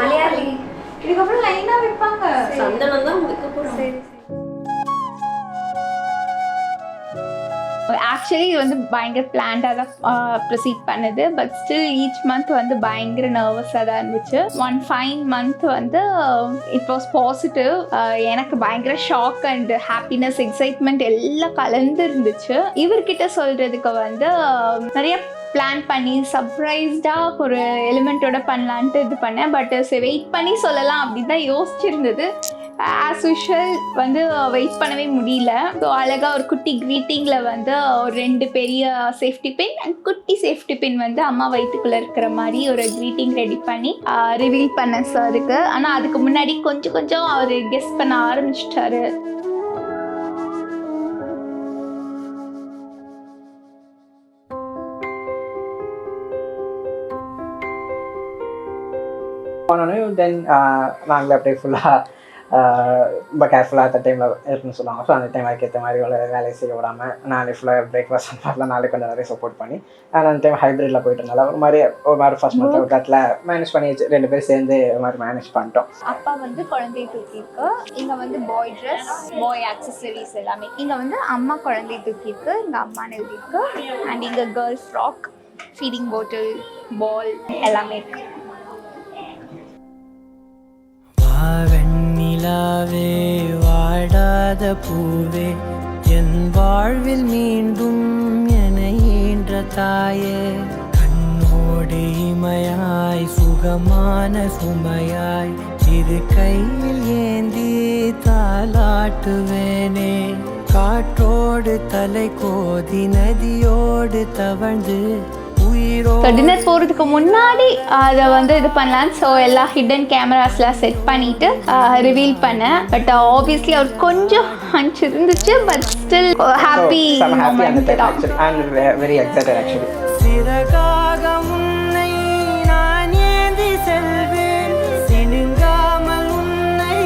மலையாளி. இதுக்கப்புறம் லைனா வைப்பாங்க. சந்தனம் தான் வைக்க போறோம். சரி. ஆக்சுவலி இது வந்து பயங்கர பிளான்டாக தான் ப்ரொசீட் பண்ணுது. பட் ஸ்டில் ஈச் மந்த் வந்து பயங்கர நர்வஸாக தான் இருந்துச்சு. ஒன் ஃபைன் மந்த் வந்து இட் வாஸ் பாசிட்டிவ். எனக்கு பயங்கர ஷாக் அண்ட் ஹாப்பினஸ், எக்ஸைட்மெண்ட் எல்லாம் கலந்து இருந்துச்சு. இவர்கிட்ட சொல்கிறதுக்கு வந்து நிறைய பிளான் பண்ணி சர்ப்ரைஸ்டாக ஒரு எலிமெண்ட்டோட பண்ணலான்ட்டு இது பண்ணேன். பட் வெயிட் பண்ணி சொல்லலாம் அப்படின்னு தான் யோசிச்சிருந்தது. ஆஸ் யூஷுவல் வந்து வெயிட் பண்ணவே முடியல. ஸோ அழகாக ஒரு குட்டி க்ரீட்டிங்கில் வந்து ஒரு 2 பெரிய சேஃப்டி பின் அண்ட் குட்டி சேஃப்டி பின் வந்து அம்மா வயிற்றுக்குள்ளே இருக்கிற மாதிரி ஒரு க்ரீட்டிங் ரெடி பண்ணி ரிவீல் பண்ணேன் சாருக்கு. ஆனால் அதுக்கு முன்னாடி கொஞ்சம் அவர் கெஸ் பண்ண ஆரம்பிச்சிட்டாரு. தென் நாங்கள் அப்படியே ஃபுல்லாக ரொம்ப கேர்ஃபுல்லாக அந்த டைமில் இருக்குன்னு சொல்லுவாங்க. ஸோ அந்த டைம் அதுக்கேற்ற மாதிரி வேலையை செய்ய விடாமல் நாளைக்கு ஃபுல்லாக பிரேக்ஃபாஸ்ட் அந்த மாதிரிலாம் நாளைக்கு கொஞ்சம் நிறைய சப்போர்ட் பண்ணி அந்த டைம் ஹைப்ரிட்டில் போயிட்டு இருந்தாலும் ஒரு மாதிரி ஃபர்ஸ்ட் மந்த் இடத்துல மேனேஜ் பண்ணி 2 பேரும் சேர்ந்து ஒரு மாதிரி மேனேஜ் பண்ணிட்டோம். அப்பா வந்து குழந்தை தூக்கிருக்கு. இங்கே வந்து பாய் ட்ரெஸ், பாய் ஆக்சசரிஸ் எல்லாமே. இங்கே வந்து அம்மா குழந்தை தூக்கிருக்கு, இங்கே அம்மா எழுதிருக்கு. அண்ட் இங்கே கேர்ள் ஃப்ராக், ஃபீடிங் பாட்டில், பால் எல்லாமே இருக்கு. வெண்ணிலாவே வாடாத பூவே என் வாழ்வில் மீண்டும் என ஈன்ற தாயே, கண்ணோடு இமையாய் சுகமான சுமையாய் இது கையில் ஏந்தி தாலாட்டுவேனே, காற்றோடு தலை கோதி நதியோடு தவழ்ந்து. டின்னர் போகிறதுக்கு முன்னாடி அதை வந்து இது பண்ணலாம். ஸோ எல்லா ஹிடன் கேமராஸ்லாம் செட் பண்ணிட்டு ரிவீல் பண்ணேன். பட் ஆப்வியஸ்லி அவர் கொஞ்சம் ஹன்ச் இருந்துச்சு. But still happy very excited actually. சிறகாக உன்னை நான் ஏந்தி செல்வேன், சினுங்காமல் உன்னை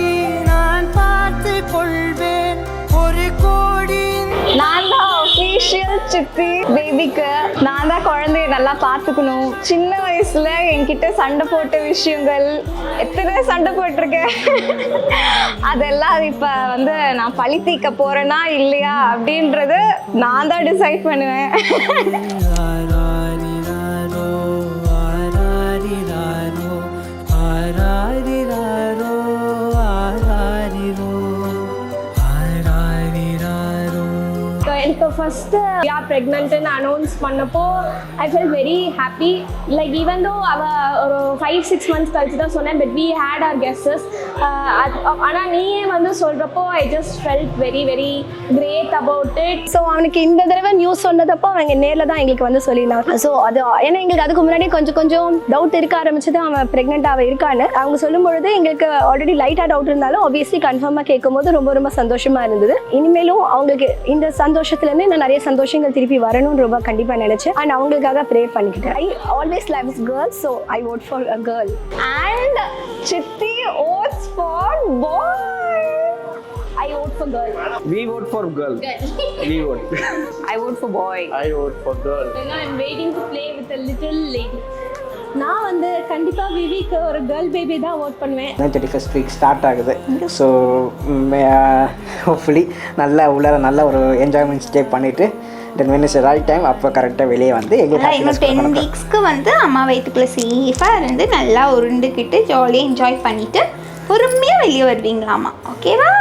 நான் பார்த்து கொள்வேன். ஒரு கோடி நான் தான் அஃபீஷியல் சித்தி பேபிக்கு. நான் தான் குழந்தைய நல்லா பார்த்துக்கணும். சின்ன வயசுல என்கிட்ட சண்டை போட்ட விஷயங்கள் எத்தனை சண்டை போட்டிருக்கேன். அதெல்லாம் இப்போ வந்து நான் பழி தீர்க்க போறேனா இல்லையா அப்படின்றது நான் தான் டிசைட் பண்ணுவேன். எனக்கு ஃபர்ஸ்ட்டு யார் ப்ரெக்னென்ட்னு அனௌன்ஸ் பண்ணப்போ I felt very happy. Like even though அவள் ஒரு 5-6 months கழிச்சு தான் சொன்னேன். But we had our guesses. ஆனால் நீயே வந்து சொல்கிறப்போ I just felt very very great about it. So அவனுக்கு இந்த தடவை நியூஸ் சொன்னதப்போ அவங்க நேரில் தான் எங்களுக்கு வந்து சொல்லியிருந்தாங்க. ஸோ அது ஏன்னா எங்களுக்கு அதுக்கு முன்னாடி கொஞ்சம் டவுட் இருக்க ஆரம்பிச்சது அவன் ப்ரெக்னென்ட் அவள் இருக்கான்னு. அவங்க சொல்லும் பொழுது எங்களுக்கு ஆல்ரெடி லைட்டாக டவுட் இருந்தாலும் ஆப்வியஸ்லி கன்ஃபார்மாக கேட்கும் போது ரொம்ப ரொம்ப சந்தோஷமாக இருந்தது. இனிமேலும் அவங்களுக்கு இந்த சந்தோஷத்துலேருந்து நான் நிறைய சந்தோஷங்கள் திருப்பி வரணும்னு ரொம்ப கண்டிப்பாக நினைச்சேன். அண்ட் அவங்களுக்காக ப்ரே பண்ணிக்கிட்டேன். I always love girls, so I vote for a girl. And சித்தி votes for boy. I vote for girl. We vote for girl. We vote. I vote for boy. I vote for girl. And I'm waiting to play with a little lady. நான் வந்து கண்டிப்பாக விவிக்கு ஒரு girl baby தான் vote பண்ணுவேன். 31st week start ஆகுது. So hopefully நல்ல ஒரு enjoyment stay பண்ணிவிட்டு தென் when is the right time அப்போ கரெக்டாக வெளியே வந்து இன்னும் 10 வீக்ஸ்க்கு வந்து அம்மா வயிற்றுக்குள்ளே சேஃபாக இருந்து நல்லா உருண்டுக்கிட்டு ஜாலியாக என்ஜாய் பண்ணிவிட்டு பொறுமையாக வெளியே வருவீங்களாமா. ஓகேவா?